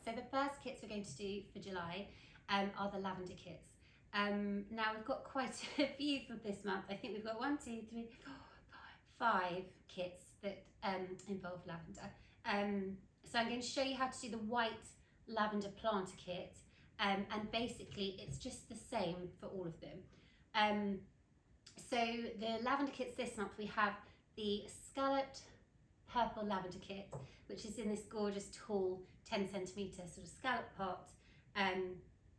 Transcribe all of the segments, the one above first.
So the first kits we're going to do for July are the Lavender Kits. Now we've got quite a few for this month. I think we've got 1, 2, 3, 4, 5 kits that involve lavender. So I'm going to show you how to do the white lavender planter kit, and basically it's just the same for all of them. So the lavender kits this month, we have the scalloped purple lavender kit, which is in this gorgeous tall 10cm sort of scallop pot.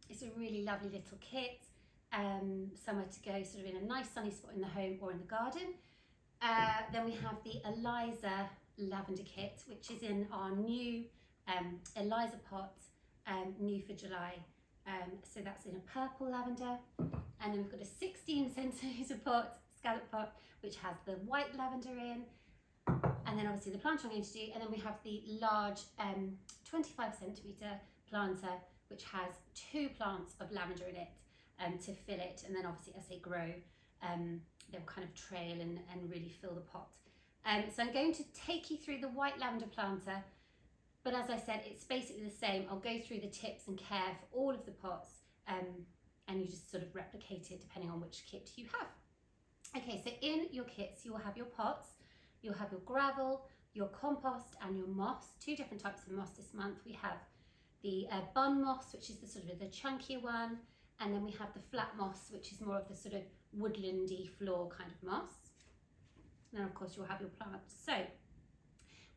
It's a really lovely little kit, somewhere to go sort of in a nice sunny spot in the home or in the garden. Then we have the Eliza lavender kit, which is in our new Eliza pot, new for July. So that's in a purple lavender. And then we've got a 16cm pot, scallop pot, which has the white lavender in. And then obviously the planter I'm going to do. And then we have the large 25cm planter, which has 2 plants of lavender in it to fill it. And then obviously as they grow, they'll kind of trail and really fill the pot. So I'm going to take you through the white lavender planter, but as I said, it's basically the same. I'll go through the tips and care for all of the pots, and you just sort of replicate it depending on which kit you have. Okay, so in your kits, you will have your pots, you'll have your gravel, your compost and your moss, 2 different types of moss this month. We have the bun moss, which is the sort of the chunkier one, and then we have the flat moss, which is more of the sort of woodlandy floor kind of moss. And then of course you'll have your plants. So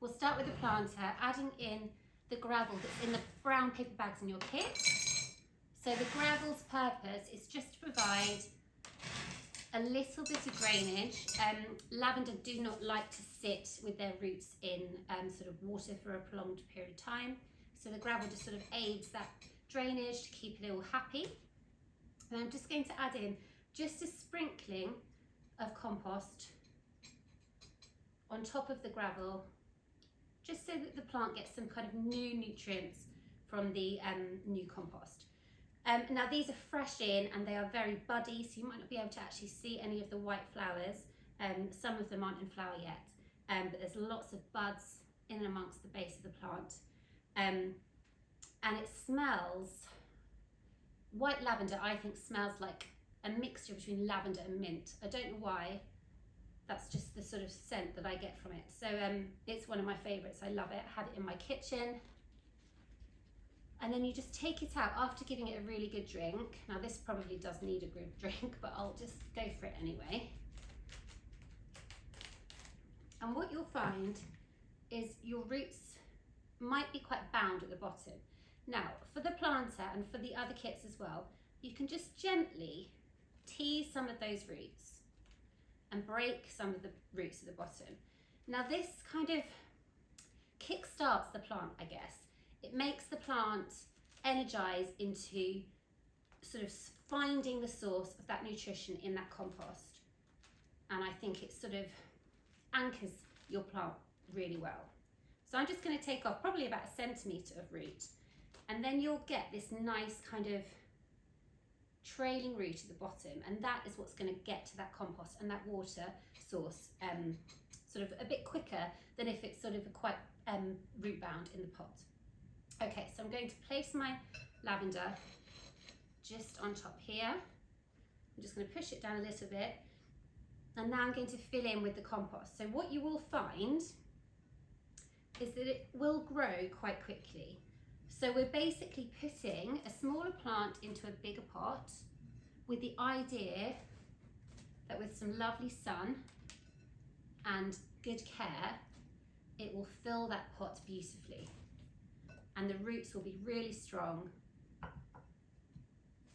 we'll start with the planter, adding in the gravel that's in the brown paper bags in your kit. So the gravel's purpose is just to provide a little bit of drainage. Lavender do not like to sit with their roots in sort of water for a prolonged period of time. So the gravel just sort of aids that drainage to keep it all happy. And I'm just going to add in just a sprinkling of compost on top of the gravel, just so that the plant gets some kind of new nutrients from the new compost. Now these are fresh in and they are very buddy, so you might not be able to actually see any of the white flowers. Some of them aren't in flower yet, but there's lots of buds in and amongst the base of the plant. And it smells, white lavender I think smells like a mixture between lavender and mint. I don't know why, that's just the sort of scent that I get from it. So it's one of my favourites, I love it. I have it in my kitchen. And then you just take it out after giving it a really good drink. Now this probably does need a good drink, but I'll just go for it anyway. And what you'll find is your roots might be quite bound at the bottom. Now for the planter and for the other kits as well, you can just gently tease some of those roots and break some of the roots at the bottom. Now this kind of kick-starts the plant, I guess. It makes the plant energize into sort of finding the source of that nutrition in that compost. And I think it sort of anchors your plant really well. So I'm just going to take off probably about 1 centimetre of root, and then you'll get this nice kind of trailing root at the bottom, and that is what's going to get to that compost and that water source sort of a bit quicker than if it's sort of quite root bound in the pot. Okay, so I'm going to place my lavender just on top here. I'm just going to push it down a little bit, and now I'm going to fill in with the compost. So what you will find is that it will grow quite quickly. So we're basically putting a smaller plant into a bigger pot with the idea that with some lovely sun and good care, it will fill that pot beautifully. And the roots will be really strong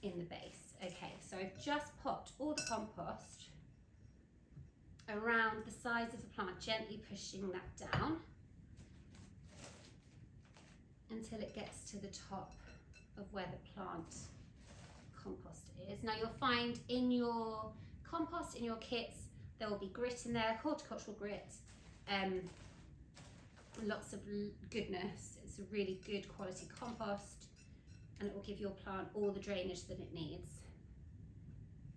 in the base. Okay, so I've just popped all the compost around the sides of the plant, gently pushing that down until it gets to the top of where the plant compost is. Now you'll find in your compost, in your kits, there will be grit in there, horticultural grit, lots of goodness. It's a really good quality compost, and it will give your plant all the drainage that it needs.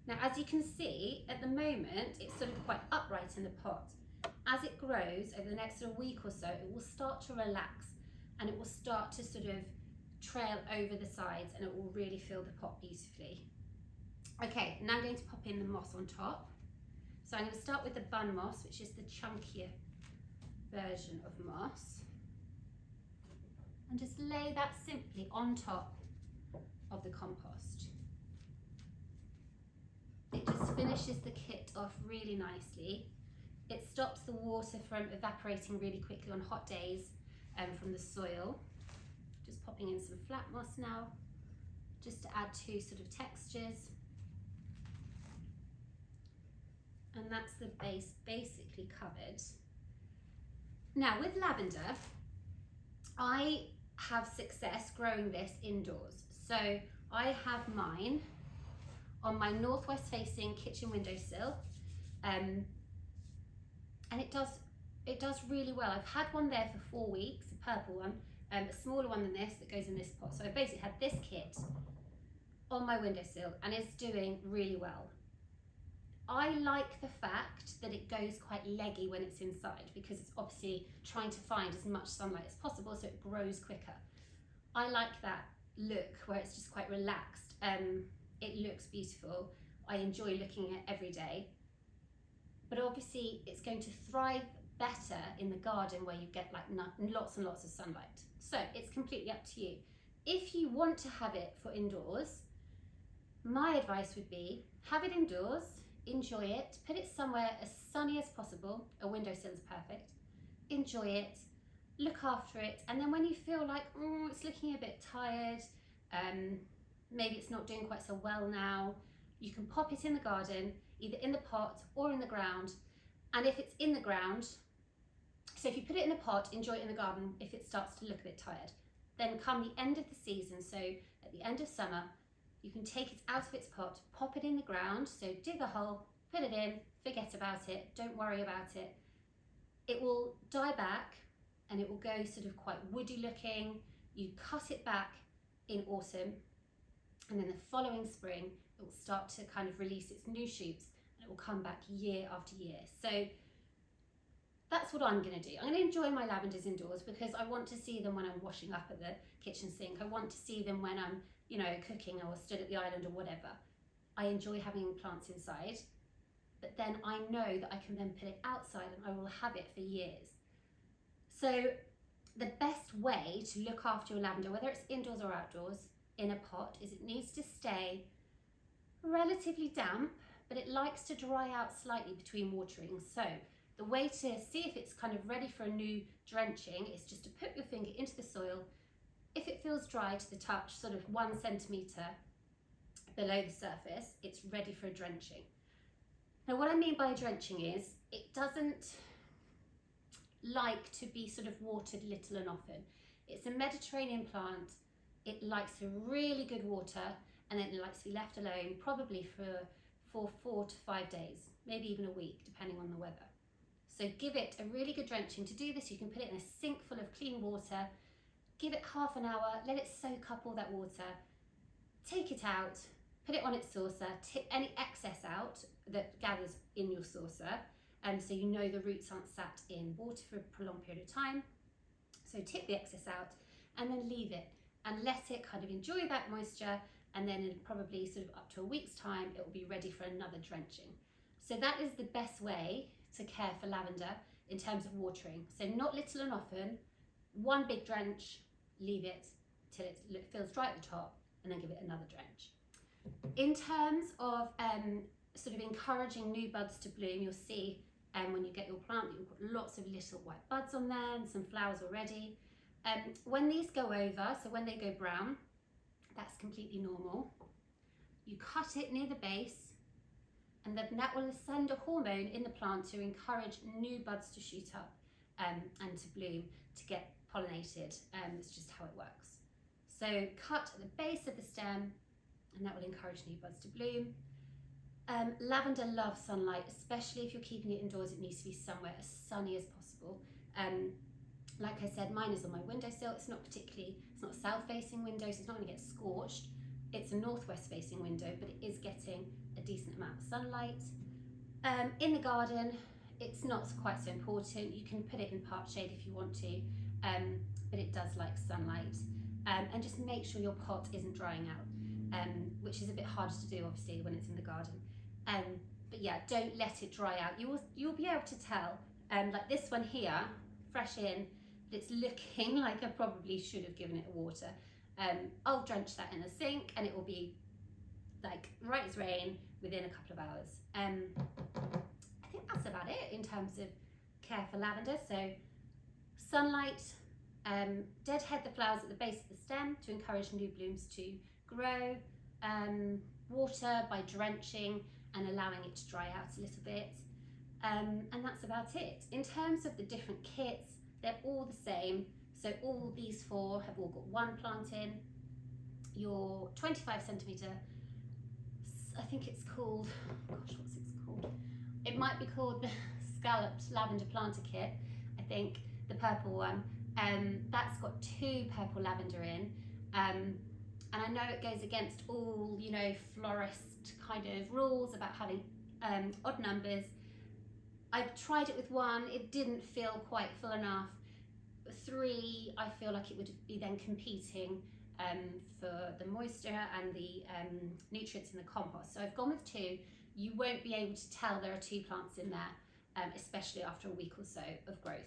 Now as you can see, at the moment it's sort of quite upright in the pot. As it grows over the next sort of week or so, it will start to relax, and it will start to sort of trail over the sides, and it will really fill the pot beautifully. Okay, now I'm going to pop in the moss on top. So I'm going to start with the bun moss, which is the chunkier version of moss, and just lay that simply on top of the compost. It just finishes the kit off really nicely. It stops the water from evaporating really quickly on hot days from the soil. Just popping in some flat moss now, just to add to sort of textures. And that's the base basically covered. Now with lavender, I have success growing this indoors. So I have mine on my northwest facing kitchen windowsill, and it does really well. I've had one there for 4 weeks, a purple one, a smaller one than this that goes in this pot. So I basically had this kit on my windowsill and it's doing really well. I like the fact that it goes quite leggy when it's inside, because it's obviously trying to find as much sunlight as possible so it grows quicker. I like that look where it's just quite relaxed. It looks beautiful. I enjoy looking at it every day. But obviously it's going to thrive better in the garden where you get like lots and lots of sunlight. So it's completely up to you. If you want to have it for indoors, my advice would be have it indoors, enjoy it, put it somewhere as sunny as possible. A windowsill is perfect. Enjoy it, look after it, and then when you feel like it's looking a bit tired, maybe it's not doing quite so well now, you can pop it in the garden, either in the pot or in the ground. And if it's in the ground, so if you put it in a pot, enjoy it in the garden if it starts to look a bit tired. Then come the end of the season, so at the end of summer, you can take it out of its pot, pop it in the ground, so dig a hole, put it in, forget about it, don't worry about it. It will die back and it will go sort of quite woody looking. You cut it back in autumn, and then the following spring it will start to kind of release its new shoots, and it will come back year after year. So that's what I'm going to do. I'm going to enjoy my lavenders indoors because I want to see them when I'm washing up at the kitchen sink. I want to see them when I'm, you know, cooking or stood at the island or whatever. I enjoy having plants inside, but then I know that I can then put it outside and I will have it for years. So the best way to look after your lavender, whether it's indoors or outdoors, in a pot, is it needs to stay relatively damp, but it likes to dry out slightly between waterings. So the way to see if it's kind of ready for a new drenching is just to put your finger into the soil. If it feels dry to the touch, sort of 1 centimetre below the surface, it's ready for a drenching. Now what I mean by a drenching is it doesn't like to be sort of watered little and often. It's a Mediterranean plant. It likes a really good water, and then it likes to be left alone probably for 4 to 5 days, maybe even a week, depending on the weather. So give it a really good drenching. To do this, you can put it in a sink full of clean water, give it half an hour, let it soak up all that water, take it out, put it on its saucer, tip any excess out that gathers in your saucer, so you know the roots aren't sat in water for a prolonged period of time. So tip the excess out and then leave it and let it kind of enjoy that moisture, and then in probably sort of up to a week's time it will be ready for another drenching. So that is the best way to care for lavender in terms of watering. So not little and often, one big drench, leave it till it feels dry at the top, and then give it another drench. In terms of sort of encouraging new buds to bloom, you'll see when you get your plant that you've got lots of little white buds on there and some flowers already. When these go over, so when they go brown, that's completely normal. You cut it near the base, and then that will send a hormone in the plant to encourage new buds to shoot up and to bloom, to get pollinated. It's just how it works. So cut at the base of the stem, and that will encourage new buds to bloom. Lavender loves sunlight, especially if you're keeping it indoors. It needs to be somewhere as sunny as possible. Like I said, mine is on my windowsill. It's not a south-facing window, so it's not going to get scorched. It's a northwest-facing window, but it is getting a decent amount of sunlight. In the garden, it's not quite so important. You can put it in part shade if you want to, but it does like sunlight. and just make sure your pot isn't drying out, which is a bit harder to do obviously when it's in the garden. But yeah, don't let it dry out. You'll be able to tell, like this one here, fresh in, it's looking like I probably should have given it water. I'll drench that in the sink and it will be like right as rain within a couple of hours. I think that's about it in terms of care for lavender. So sunlight, deadhead the flowers at the base of the stem to encourage new blooms to grow, water by drenching and allowing it to dry out a little bit, and that's about it. In terms of the different kits, they're all the same. So all these four have all got one plant in. Your 25 centimetre, I think it's called, gosh, what's it called? It might be called the Scalloped Lavender Planter Kit, I think, the purple one. That's got 2 purple lavender in. And I know it goes against all, you know, florist kind of rules about having odd numbers. I've tried it with 1, it didn't feel quite full enough. 3, I feel like it would be then competing for the moisture and the nutrients in the compost. So I've gone with 2. You won't be able to tell there are 2 plants in there, especially after a week or so of growth.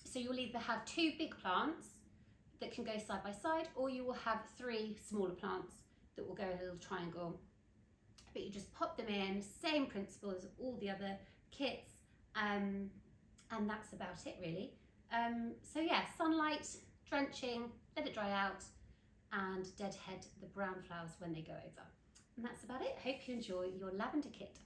So you'll either have 2 big plants that can go side by side, or you will have 3 smaller plants that will go in a little triangle. But you just pop them in, same principle as all the other kits, and that's about it really. So yeah, sunlight, drenching, let it dry out, and deadhead the brown flowers when they go over. And that's about it. Hope you enjoy your lavender kit.